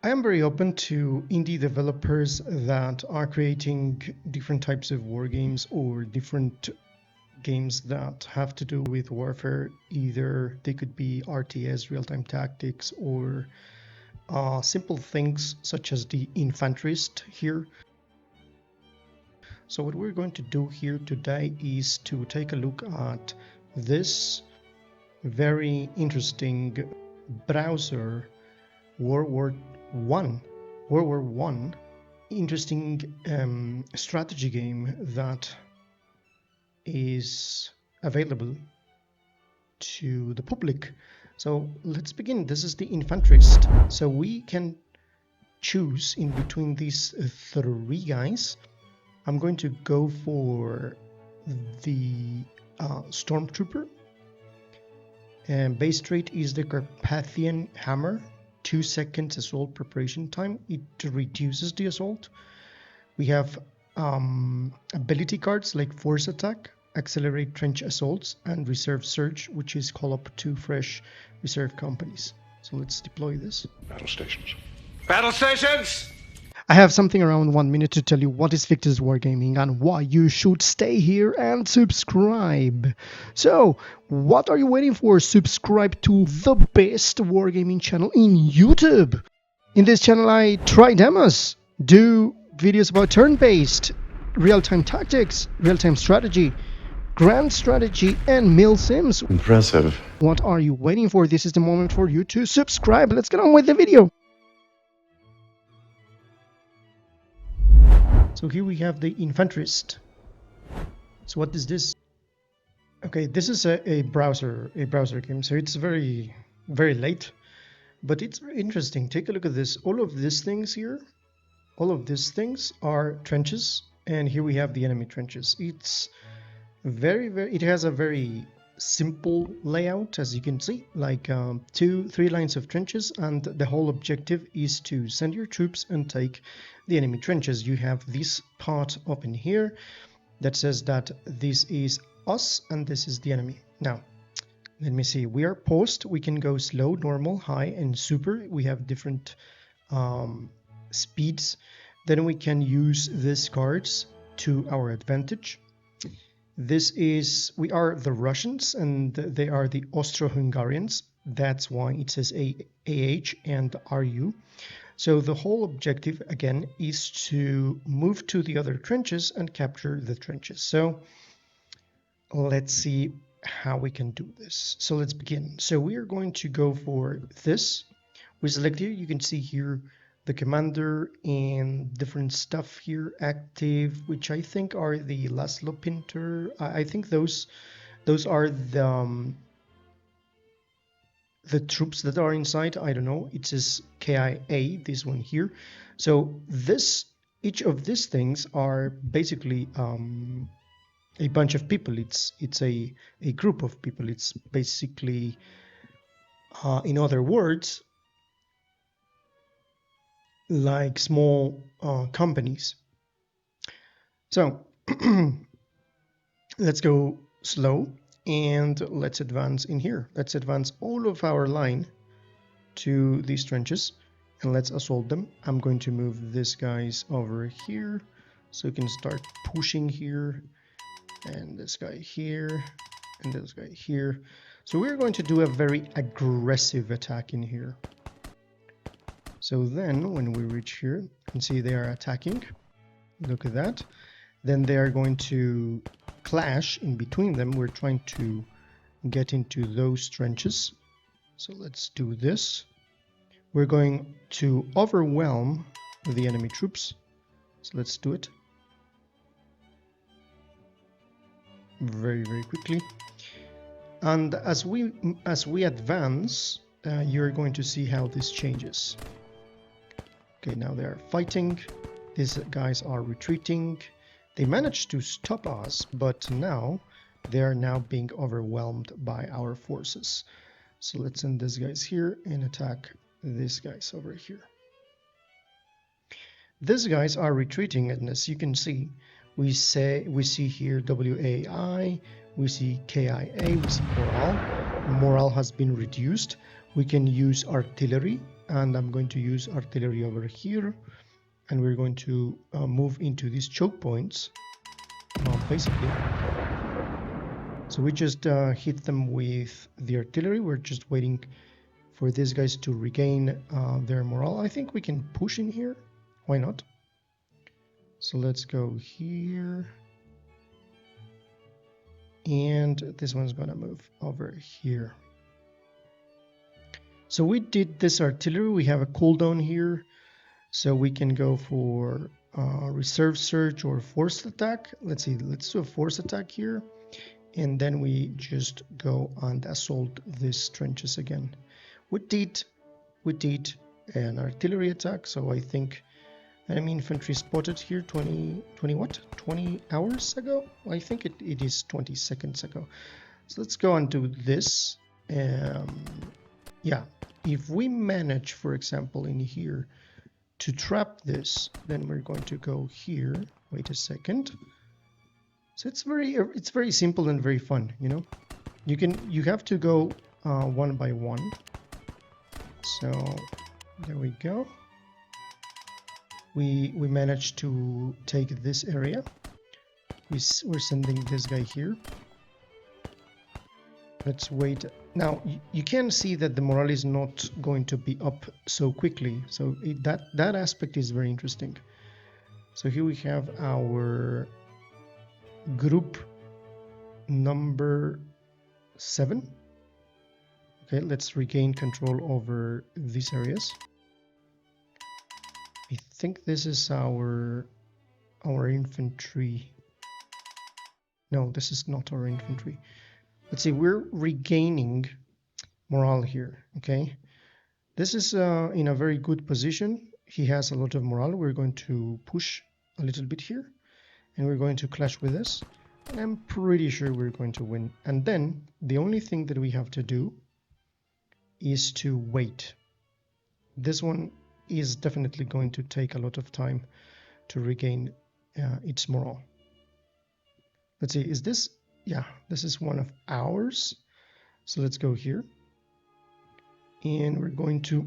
I am very open to indie developers that are creating different types of war games or different games that have to do with warfare. Either they could be RTS, real-time tactics, or simple things such as the Infanterist here. So what we're going to do here today is to take a look at this very interesting browser World War One interesting strategy game that is available to the public. So let's begin. This is the Infanterist. So we can choose in between these three guys. I'm going to go for the Stormtrooper. And base trait is the Carpathian Hammer. 2 seconds assault preparation time. It reduces the assault. We have ability cards like Force Attack, Accelerate Trench Assaults, and Reserve Surge, which is call up 2 fresh reserve companies. So let's deploy this. Battle stations. Battle stations! I have something around 1 minute to tell you what is Victor's Wargaming and why you should stay here and subscribe. So, what are you waiting for? Subscribe to the best wargaming channel in YouTube. In this channel I try demos, do videos about turn-based, real-time tactics, real-time strategy, grand strategy, and mill sims. Impressive. What are you waiting for? This is the moment for you to subscribe. Let's get on with the video. So here we have the Infanterist. So what is this? Okay, this is a browser game. So it's very late, but it's very interesting. Take a look at this. All of these things here, all of these things are trenches, and here we have the enemy trenches. It's it has a very simple layout, as you can see, like 2-3 lines of trenches, and the whole objective is to send your troops and take the enemy trenches. You have this part up in here that says that this is us and this is the enemy. Now let me see, we are post, we can go slow, normal, high, and super. We have different speeds. Then we can use these cards to our advantage. This is, we are the Russians and they are the Austro-Hungarians. That's why it says AH and RU. So the whole objective again is to move to the other trenches and capture the trenches. So let's see how we can do this. So let's begin. So we are going to go for this. We select here, you can see here the commander and different stuff here active, which I think are the Laszlo Pinter. I think those are the troops that are inside. I don't know, it says KIA, this one here. So each of these things are basically a bunch of people. It's a group of people. It's basically in other words like small companies. So let's go slow and let's advance in here. Let's advance all of our line to these trenches and let's assault them. I'm going to move these guys over here so we can start pushing here, and this guy here and this guy here. So we're going to do a very aggressive attack in here. So then when we reach here, you can see they are attacking. Look at that. Then they are going to clash in between them. We're trying to get into those trenches. So let's do this. We're going to overwhelm the enemy troops. So let's do it. Very quickly. And as we advance, you're going to see how this changes. Okay, now they are fighting. These guys are retreating. They managed to stop us, but now they are now being overwhelmed by our forces. So let's send these guys here and attack these guys over here. These guys are retreating, and as you can see, we see here WAI, we see KIA, we see morale. Morale has been reduced. we can use artillery, and I'm going to use artillery over here, and we're going to move into these choke points, basically. So we just hit them with the artillery. We're just waiting for these guys to regain their morale. I think we can push in here. Why not? So let's go here. And this one's gonna move over here. So we did this artillery. We have a cooldown here. So we can go for reserve surge or forced attack. Let's see, let's do a forced attack here. And then we just go and assault these trenches again. We did an artillery attack, so I think enemy infantry spotted here 20 hours ago? I think it is 20 seconds ago. So let's go and do this. Yeah, if we manage, for example, in here to trap this, then we're going to go here. Wait a second. So it's very simple and very fun, you know. You have to go one by one. So there we go. We managed to take this area. We're sending this guy here. Let's wait. Now you can see that the morale is not going to be up so quickly. So that aspect is very interesting. So here we have our group number 7. Okay, let's regain control over these areas. I think this is our infantry. No, this is not our infantry. Let's see, we're regaining morale here, okay? This is in a very good position. He has a lot of morale. We're going to push a little bit here, and we're going to clash with this. And I'm pretty sure we're going to win. And then the only thing that we have to do is to wait. This one is definitely going to take a lot of time to regain its morale. Let's see, is this? Yeah, this is one of ours. So let's go here. And we're going to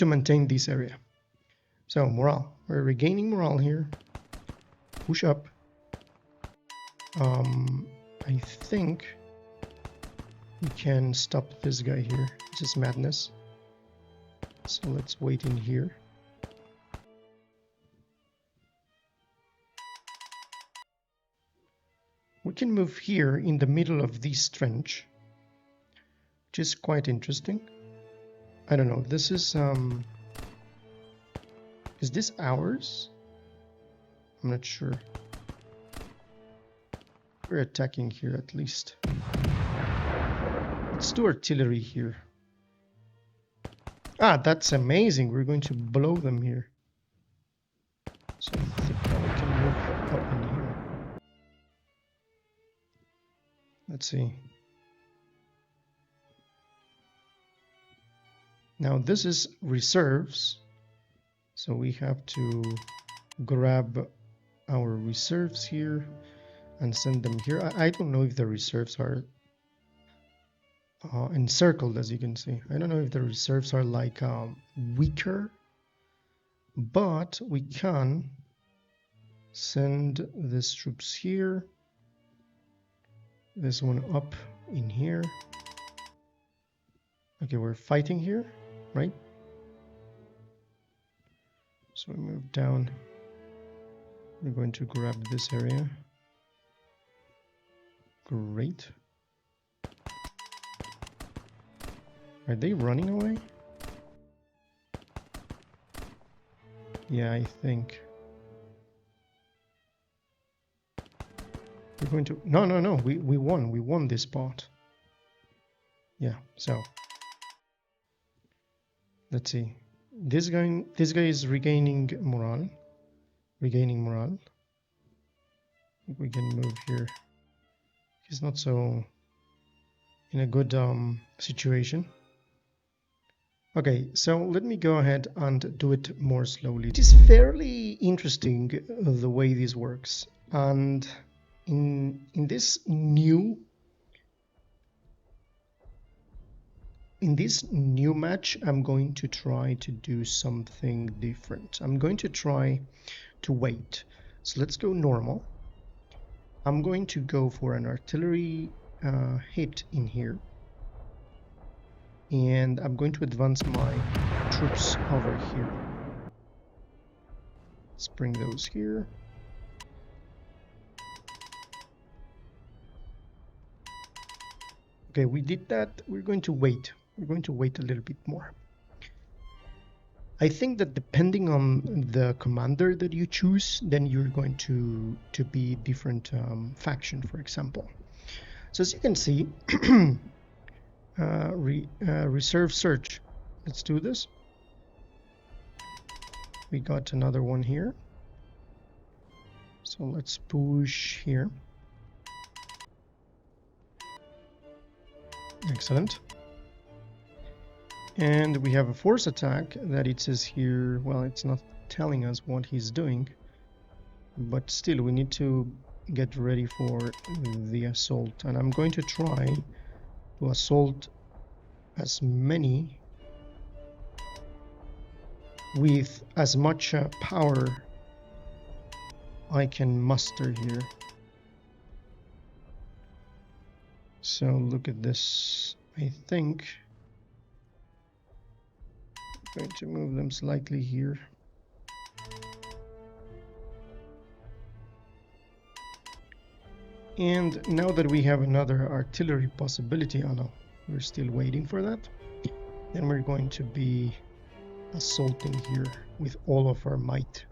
maintain this area. So morale, we're regaining morale here. Push up. I think we can stop this guy here. This is madness. So let's wait in here. We can move here in the middle of this trench, which is quite interesting. I don't know, this is this ours? I'm not sure. We're attacking here at least. Let's do artillery here. Ah, that's amazing. We're going to blow them here. So I think now we can move up in here. Let's see. Now this is reserves. So we have to grab our reserves here and send them here. I don't know if the reserves are encircled, as you can see. I don't know if the reserves are like weaker, but we can send these troops here. This one up in here. Okay, we're fighting here, right? So we move down. We're going to grab this area. Great. Are they running away? Yeah, I think. We're going to... No. We won. We won this part. Yeah, so... Let's see. This guy is regaining morale. Regaining morale. We can move here. He's not so... in a good situation. Okay, so let me go ahead and do it more slowly. It is fairly interesting the way this works. And in this new in this new match, I'm going to try to do something different. I'm going to try to wait. So let's go normal. I'm going to go for an artillery hit in here. And I'm going to advance my troops over here. Let's bring those here. Okay, we did that. We're going to wait. We're going to wait a little bit more. I think that depending on the commander that you choose, then you're going to be different faction, for example. So as you can see, reserve search. Let's do this. We got another one here. So let's push here. Excellent. And we have a force attack that it says here, well, it's not telling us what he's doing, but still we need to get ready for the assault. And I'm going to try to assault as many with as much power I can muster here. So look at this. I think I'm going to move them slightly here. And now that we have another artillery possibility, oh no, we're still waiting for that. Then we're going to be assaulting here with all of our might.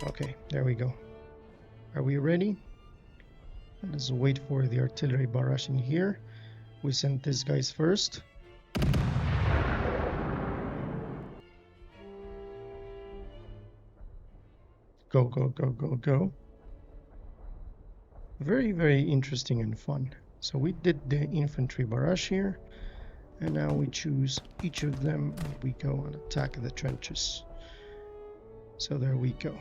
Okay, there we go. Are we ready? Let's wait for the artillery barrage in here. We sent these guys first. Go, go, go, go, go. Very, very interesting and fun. So we did the infantry barrage here. And now we choose each of them and we go and attack the trenches. So there we go.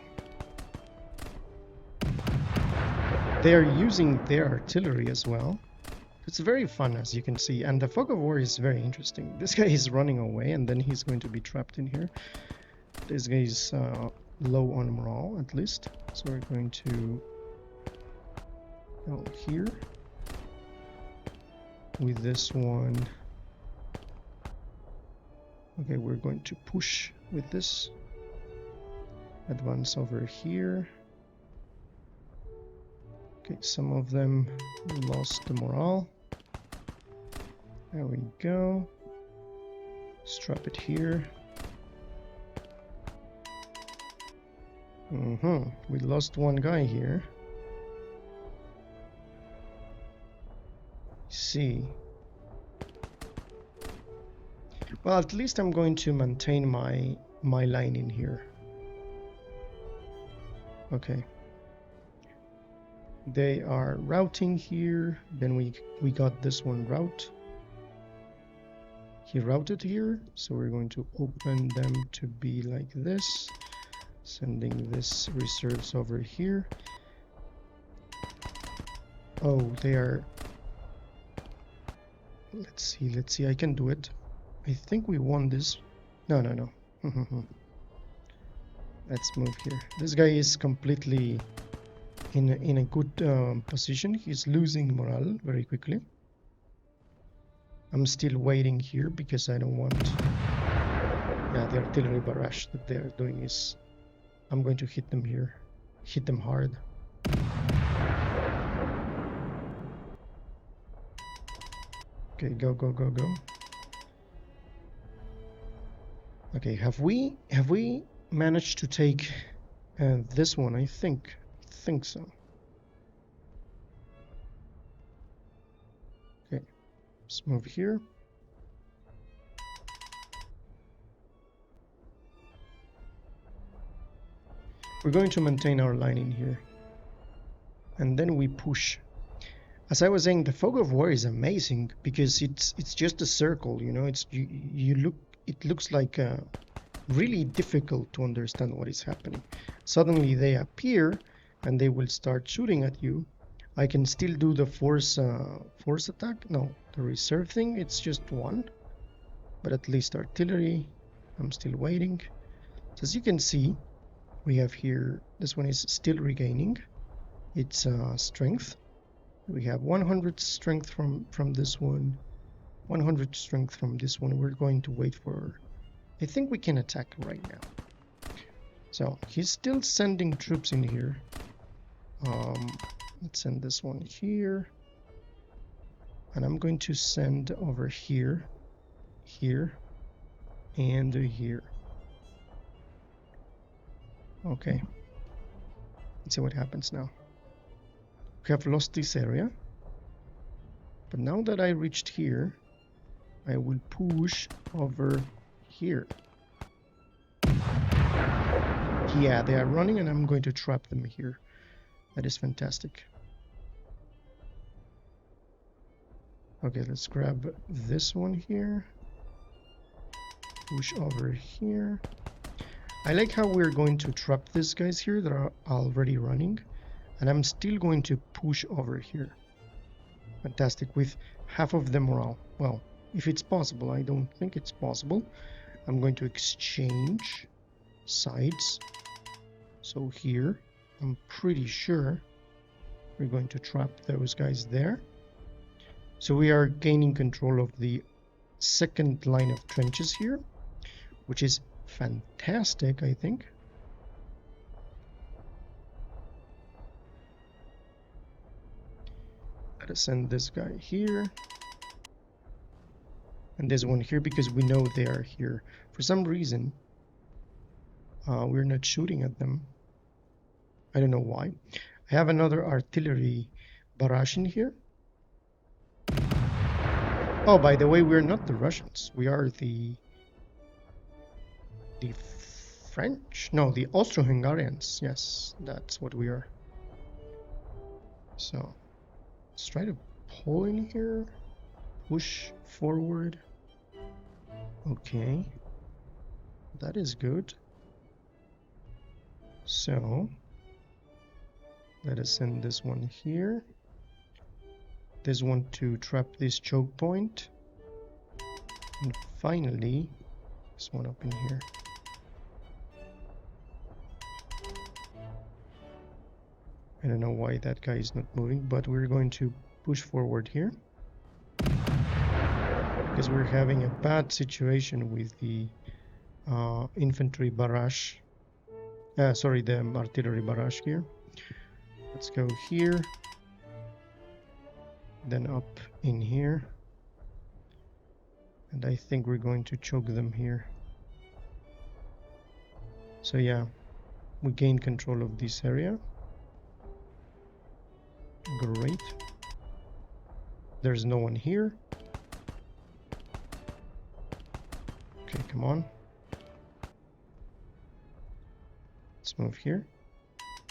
They are using their artillery as well. It's very fun, as you can see, and the fog of war is very interesting. This guy is running away and then he's going to be trapped in here. This guy is low on morale, at least. So we're going to go here with this one. Okay, we're going to push with this. Advance over here. Okay, some of them lost the morale. There we go. Strap it here. We lost one guy here. See. Well, at least I'm going to maintain my line in here. Okay. They are routing here. Then we got this one route. He routed here, so we're going to open them to be like this, sending this reserves over here. Oh, they are. Let's see, I can do it. I think we won this. No. Let's move here. This guy is completely in a good position. He's losing morale very quickly. I'm still waiting here because I don't want... Yeah, the artillery barrage that they're doing is... I'm going to hit them here. Hit them hard. Okay, go. Okay, have we managed to take this one? I think so. Okay, let's move here. We're going to maintain our line in here, and then we push. As I was saying, the fog of war is amazing because it's just a circle, you know. It looks like really difficult to understand what is happening. Suddenly they appear and they will start shooting at you. I can still do the force attack. No, the reserve thing, it's just one. But at least artillery, I'm still waiting. So as you can see, we have here, this one is still regaining its strength. We have 100 strength from this one, 100 strength from this one. We're going to wait for, I think we can attack right now. So he's still sending troops in here. Let's send this one here, and I'm going to send over here, here, and here. Okay, let's see what happens now. We have lost this area, but now that I reached here, I will push over here. Yeah, they are running, and I'm going to trap them here. That is fantastic. Okay, let's grab this one here. Push over here. I like how we're going to trap these guys here that are already running. And I'm still going to push over here. Fantastic, with half of the morale. Well, if it's possible, I don't think it's possible. I'm going to exchange sides. So here, I'm pretty sure we're going to trap those guys there. So we are gaining control of the second line of trenches here, which is fantastic, I think. Let us send this guy here. And this one here, because we know they are here. For some reason, we're not shooting at them. I don't know why. I have another artillery barrage in here. Oh, by the way, we're not the Russians. We are the French. No, the Austro-Hungarians. Yes, that's what we are. So let's try to pull in here. Push forward. Okay, that is good. So let us send this one here. This one to trap this choke point. And finally, this one up in here. I don't know why that guy is not moving, but we're going to push forward here. Because we're having a bad situation with the infantry barrage. Sorry, the artillery barrage here. Let's go here. Then up in here. And I think we're going to choke them here. So yeah, we gain control of this area. Great. There's no one here. Okay, come on. Let's move here.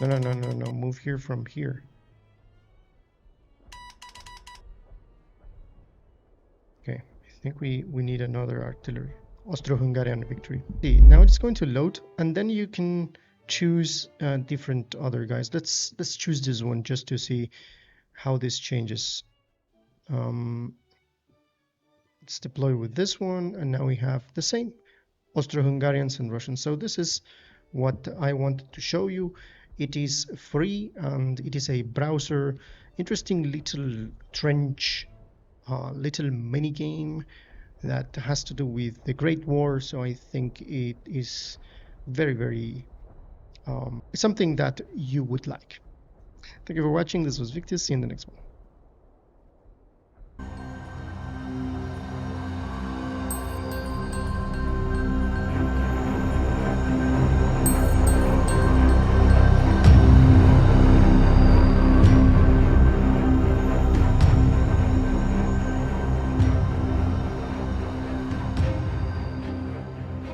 No, move here from here. Okay, I think we need another artillery. Austro-Hungarian victory. See, now it's going to load, and then you can choose different other guys. Let's choose this one just to see how this changes. Let's deploy with this one, and now we have the same Austro-Hungarians and Russians. So this is what I wanted to show you. It is free, and it is a browser, interesting little trench, little mini game that has to do with the Great War. So I think it is very something that you would like. Thank you for watching. This was Victor. See you in the next one.